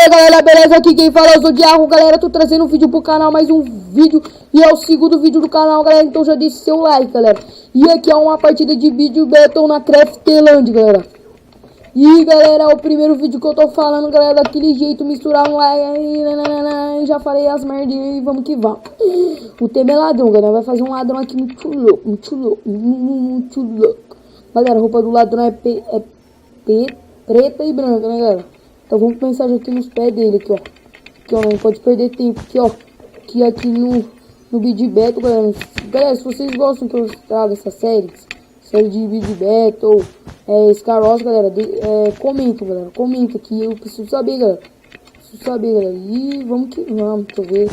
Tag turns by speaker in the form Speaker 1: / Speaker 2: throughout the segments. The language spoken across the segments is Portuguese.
Speaker 1: aí galera, beleza? Aqui quem fala é o Zodiaco, galera. Tô trazendo um vídeo pro canal, mais um vídeo. E é o segundo vídeo do canal, galera. Então já deixe seu like, galera. E aqui é uma partida de vídeo Battle na Crafterland, galera. E galera, é o primeiro vídeo que eu tô falando, galera. Daquele jeito, misturar um like aí. Já falei as merdinhas e vamos que vamos. O tema é ladrão, galera. Vai fazer um ladrão aqui muito louco, muito louco, muito louco. Galera, a roupa do ladrão é preta e branca, né, galera? Então vamos pensar já aqui nos pés dele, aqui, ó. Aqui, ó, não pode perder tempo, aqui, ó. Aqui no Bid Battle, galera. Galera, se vocês gostam que eu traga essa série de Bid Battle, Scaros, galera, comenta, galera. Comenta aqui, eu preciso saber, galera. E vamos que vamos, deixa eu ver.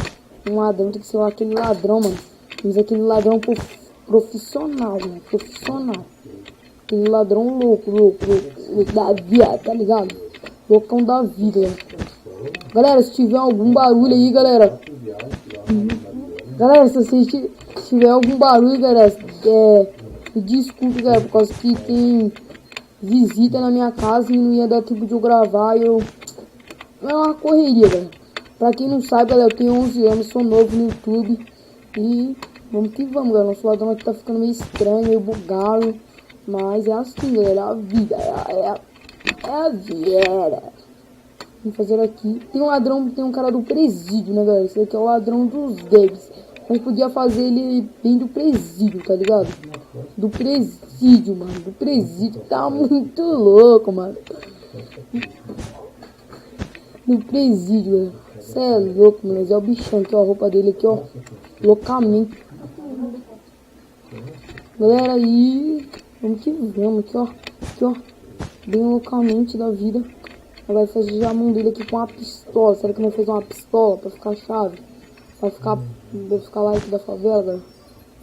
Speaker 1: Um ladrão, tem que ser aquele ladrão, mano. Mas aquele ladrão profissional, mano. Profissional. Aquele ladrão louco da vida, tá ligado? Loucão da vida, galera. Se tiver algum barulho aí, galera. Galera, se tiver algum barulho, galera, me desculpe, galera, por causa que tem visita na minha casa e não ia dar tempo de eu gravar. É uma correria, galera. Pra quem não sabe, galera, eu tenho 11 anos, sou novo no YouTube. E vamos que vamos, galera. Nosso ladrão aqui tá ficando meio estranho, meio bugado. Mas é assim, galera, a vida, a vida. Vamos fazer aqui. Tem um ladrão, tem um cara do presídio, né, galera? Esse aqui é o ladrão dos games. A gente podia fazer ele bem do presídio, tá ligado? Do presídio, mano. Do presídio. Tá muito louco, mano. Do presídio, galera. Você é louco, mano. É o bichão aqui, ó. A roupa dele aqui, ó. Loucamente. Galera, aí. Vamos que vamos, aqui, ó. Aqui, ó. Bem loucamente da vida. Vai fazer já a mão dele aqui com uma pistola. Será que não fez uma pistola pra ficar chave? Vai ficar lá aqui da favela, galera.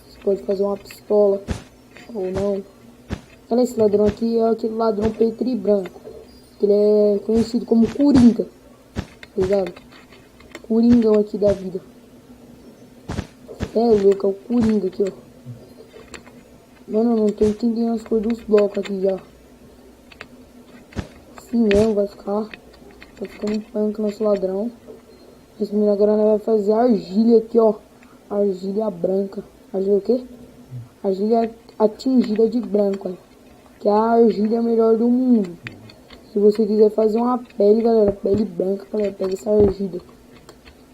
Speaker 1: Você pode fazer uma pistola ou não. Olha, esse ladrão aqui é aquele ladrão preto e branco. Ele é conhecido como Coringa. Tá ligado? Coringão aqui da vida. É louco, é o Coringa aqui, ó. Mano, eu não tô entendendo as cores dos blocos aqui já. Assim mesmo, vai ficar um punk nosso ladrão. Esse menino agora vai fazer argilha aqui, ó. Argilha branca. Argilha o quê? Argilha atingida de branco, ó. Que é a argilha melhor do mundo. Se você quiser fazer uma pele, galera, pele branca, galera, pega essa argilha.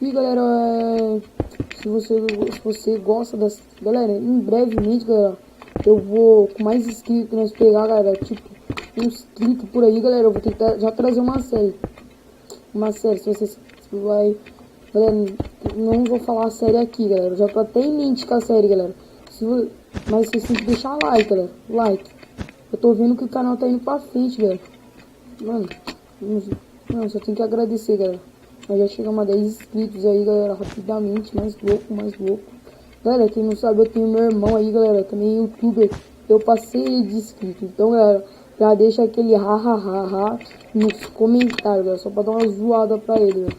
Speaker 1: E galera, se você gosta das... Galera, em brevemente, galera, eu vou com mais inscritos que nós pegar, galera, tipo, uns 30 por aí, galera, eu vou tentar já trazer uma série. Se você vai... Galera, não vou falar a série aqui, galera, eu já tô até em mente com a série, galera. Mas vocês têm que deixar like, galera, like. Eu tô vendo que o canal tá indo pra frente, galera. Mano, só tenho que agradecer, galera. Nós já chegamos a 10 inscritos aí, galera, rapidamente, mais louco. Galera, quem não sabe, eu tenho meu irmão aí, galera, também youtuber. Eu passei ele de inscrito. Então, galera, já deixa aquele ha nos comentários, galera. Só pra dar uma zoada pra ele, galera.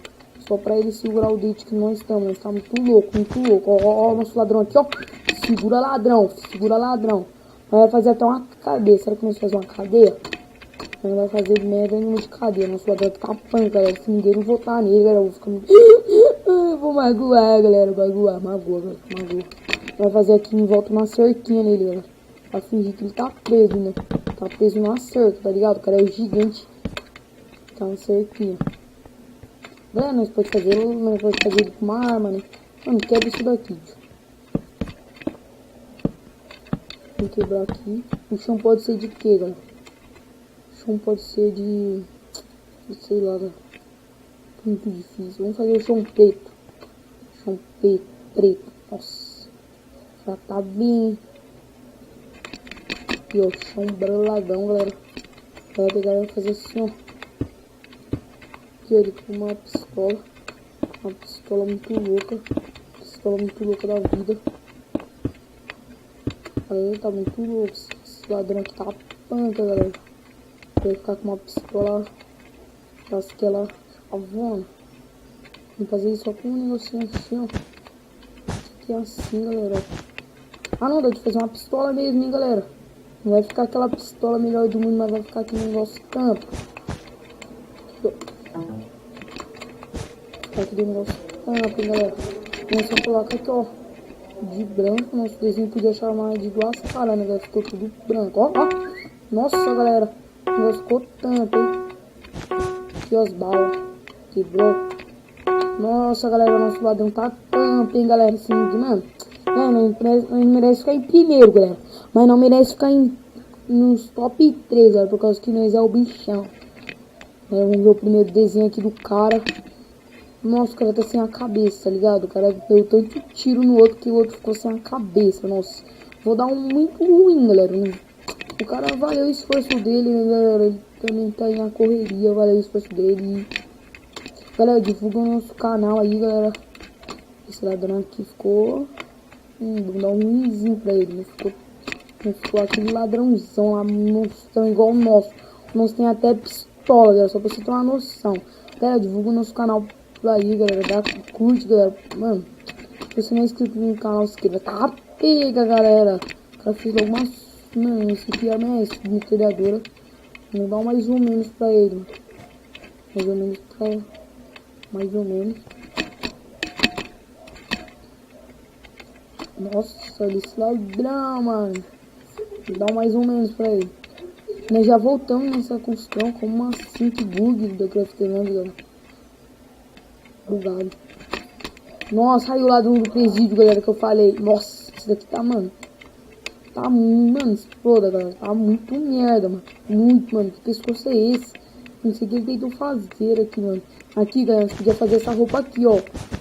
Speaker 1: Só pra ele segurar o date que nós estamos. Nós estamos muito louco. Ó, nosso ladrão aqui, ó. Segura ladrão. Vai fazer até uma cadeia. Será que nós fazemos uma cadeia? Não vai fazer merda nenhuma de cadeia. Nosso ladrão tá punk, galera. Se ninguém não votar nele, galera, eu vou ficar muito... vou magoar, galera. Magoa. Vai fazer aqui em volta uma cerquinha nele, galera. Pra fingir que ele tá preso, né? Tá preso numa cerca, tá ligado? O cara é gigante. Tá uma cerquinha. Galera, nós pode fazer ele com uma arma, né? Mano, quebra isso daqui, tio. Vou quebrar aqui. O chão pode ser de quê, galera? O chão pode ser de sei lá, galera. Muito difícil. Vamos fazer o chão preto. Chão preto. Nossa. Já tá bem. Aqui, ó. Chão braladão, galera. Vai pegar e vai fazer assim, ó. Aqui, ó. Ele com uma pistola. Uma pistola muito louca. Pistola muito louca da vida. Galera, tá muito louco. Esse ladrão aqui tá panca, galera. Vai ficar com uma pistola. Parece que ela tá voando. Vamos fazer isso só com um negocinho assim, ó. Aqui assim, galera. Ah, não, dá de fazer uma pistola mesmo, hein, galera. Não vai ficar aquela pistola melhor do mundo, mas vai ficar aquele negócio tampa. Aqui deu um negócio tampa, hein, galera. Vamos só colocar aqui, ó, de branco. Nosso desenho podia chamar de duas caras, né, galera? Ficou tudo branco, ó, ó. Nossa, galera, o negócio ficou tampa, hein. Aqui, ó, as balas. Quebrou. Nossa, galera, nosso ladrão tá tampa, hein, galera. Assim, mano, não merece ficar em primeiro, galera. Mas não merece ficar nos top 3, galera, por causa que nós é o bichão. Vamos ver o primeiro desenho aqui do cara. Nossa, o cara tá sem a cabeça, tá ligado? O cara deu tanto tiro no outro que o outro ficou sem a cabeça. Nossa, vou dar um muito ruim, galera. O cara valeu o esforço dele, né, galera? Ele também tá aí na correria, valeu o esforço dele. Galera, divulga o nosso canal aí, galera. Esse ladrão aqui ficou... vou dar um ruimzinho pra ele. Não ficou aquele ladrãozão lá, monstrão igual o nosso. O nosso tem até pistola, galera, só pra você ter uma noção. Galera, divulga o nosso canal por aí, galera. Dá curte, galera. Mano, se você não é inscrito no canal, se inscreva. Tá pega, galera. O cara fez logo uma... Mano, esse aqui é a minha metralhadora. Vou dar um mais ou menos pra ele, mano. Mais ou menos pra... Mais ou menos. Nossa, olha esse ladrão, mano. Vou dar um mais ou menos pra ele. Nós já voltamos nessa construção. Como assim? Que bug do Craftland, galera. Bugado. Nossa, aí o ladrão do presídio, galera, que eu falei. Nossa, esse daqui tá, mano. Tá muito, mano, exploda, galera. Tá muito merda, mano. Muito, mano. Que pescoço é esse? Não sei o que ele tentou fazer aqui, mano. Aqui, galera, você podia fazer essa roupa aqui, ó.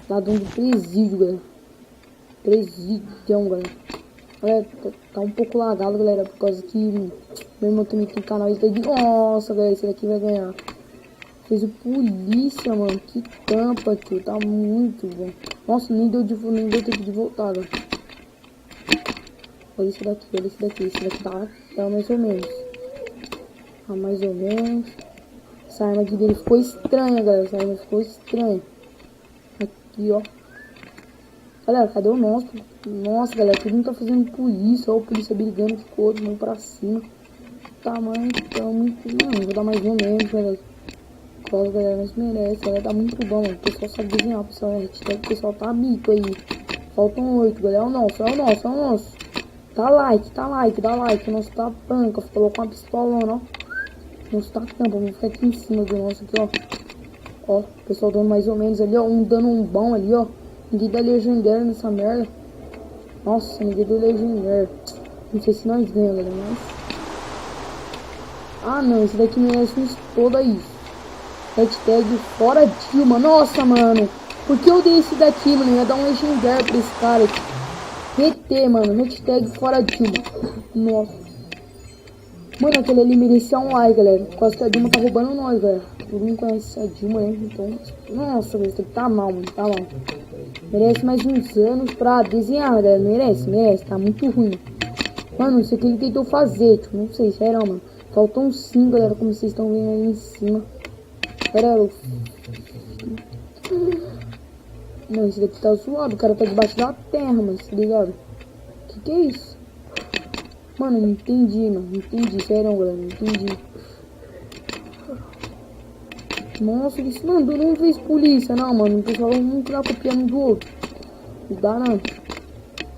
Speaker 1: Ladrão do presídio, galera. Presidião, galera. Olha, tá um pouco lagado, galera, por causa que meu irmão também tem canal. Ele tá de... Nossa, galera, esse daqui vai ganhar. Fez o polícia, mano. Que tampa aqui. Tá muito bom. Nossa, nem deu tempo de voltar, galera. Olha esse daqui, olha esse daqui. Esse daqui tá mais ou menos. Tá mais ou menos. Essa arma aqui dele ficou estranha, galera. Essa arma ficou estranha. Aqui, ó. Galera, cadê o nosso? Nossa, galera, todo mundo tá fazendo polícia. Ó, o polícia brigando com o outro, mão pra cima. Tamanho, tá muito... Mano, vou dar mais um mesmo, galera. Claro, galera, nós merece. Galera, tá muito bom, mano. O pessoal sabe desenhar, pessoal. O pessoal tá mico aí. Faltam 8, galera. É o nosso, é o nosso, é o nosso. Dá like, dá like. O nosso tá panca. Falou com uma pistolona, ó. O nosso tá tampa. Vamos ficar aqui em cima do nosso aqui, ó. Ó, o pessoal dando mais ou menos ali, ó. Um dando um bom ali, ó. Ninguém dá legendário nessa merda. Nossa, ninguém deu legendário. Não sei se nós ganhamos, galera, mas... Ah, não. Esse daqui merece uns toda isso. Hashtag fora Dilma. Nossa, mano. Por que eu dei esse daqui, mano? Eu ia dar um legendário pra esse cara aqui. PT, mano. Hashtag fora Dilma. Nossa. Mano, aquele ali merecia um like, galera. Por causa que a Dilma tá roubando nós, galera. Todo mundo conhece a Dilma, né? Então... Nossa, esse daqui tá mal, mano. Tá mal. Merece mais uns anos pra desenhar, galera. Merece. Tá muito ruim. Mano, isso aqui ele tentou fazer, tipo, não sei, sério, mano. Faltam 5, galera, como vocês estão vendo aí em cima. Galera, Mano, esse daqui tá zoado. O cara tá debaixo da terra, mano, tá ligado? Que é isso? Mano, não entendi, mano. Não entendi, sério, galera, não entendi. Nossa, isso, mano, todo mundo fez polícia, não, mano. O pessoal não tá copiando um do outro. Não dá, não.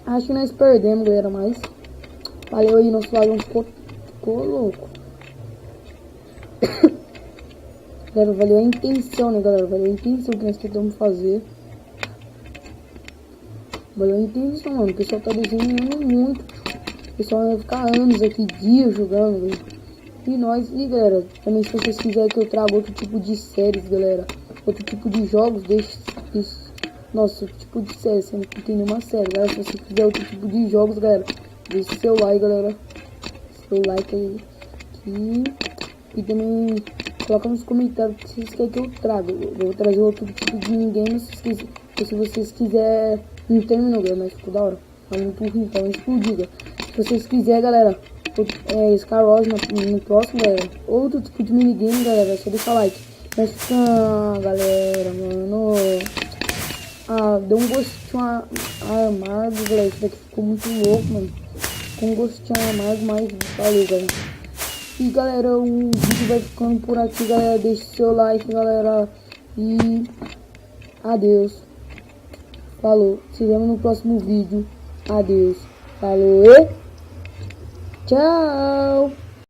Speaker 1: Acho que nós perdemos, galera, mas... Valeu aí, nosso ladrão ficou louco. Galera, valeu a intenção, né, galera? Valeu a intenção que nós tentamos fazer. Valeu a intenção, mano. O pessoal tá desenhando muito. O pessoal vai ficar anos aqui, dias jogando, velho. E nós, e galera, também se vocês quiserem que eu traga outro tipo de séries, galera. Outro tipo de jogos, deixa... Nossa, outro tipo de série, você não tem nenhuma série, galera. Se você quiser outro tipo de jogos, galera, deixa seu like, galera. Seu like aí. E também coloca nos comentários o que vocês querem que eu traga. Eu vou trazer outro tipo de ninguém, se vocês quiserem. Não terminou, galera, mas ficou da hora. Tá muito ruim, tá muito explodido. Se vocês quiserem, galera, Scar Wars no próximo, galera. Outro tipo de minigame, galera, só deixa like. Mas galera, mano. Ah, deu um gostinho amargo, galera. Isso daqui ficou muito louco, mano. Com um gostinho amargo, mas valeu, galera. E galera, o vídeo vai ficando por aqui, galera. Deixe seu like, galera. E Adeus. Falou. Se vemos no próximo vídeo. Adeus. Falou e tchau.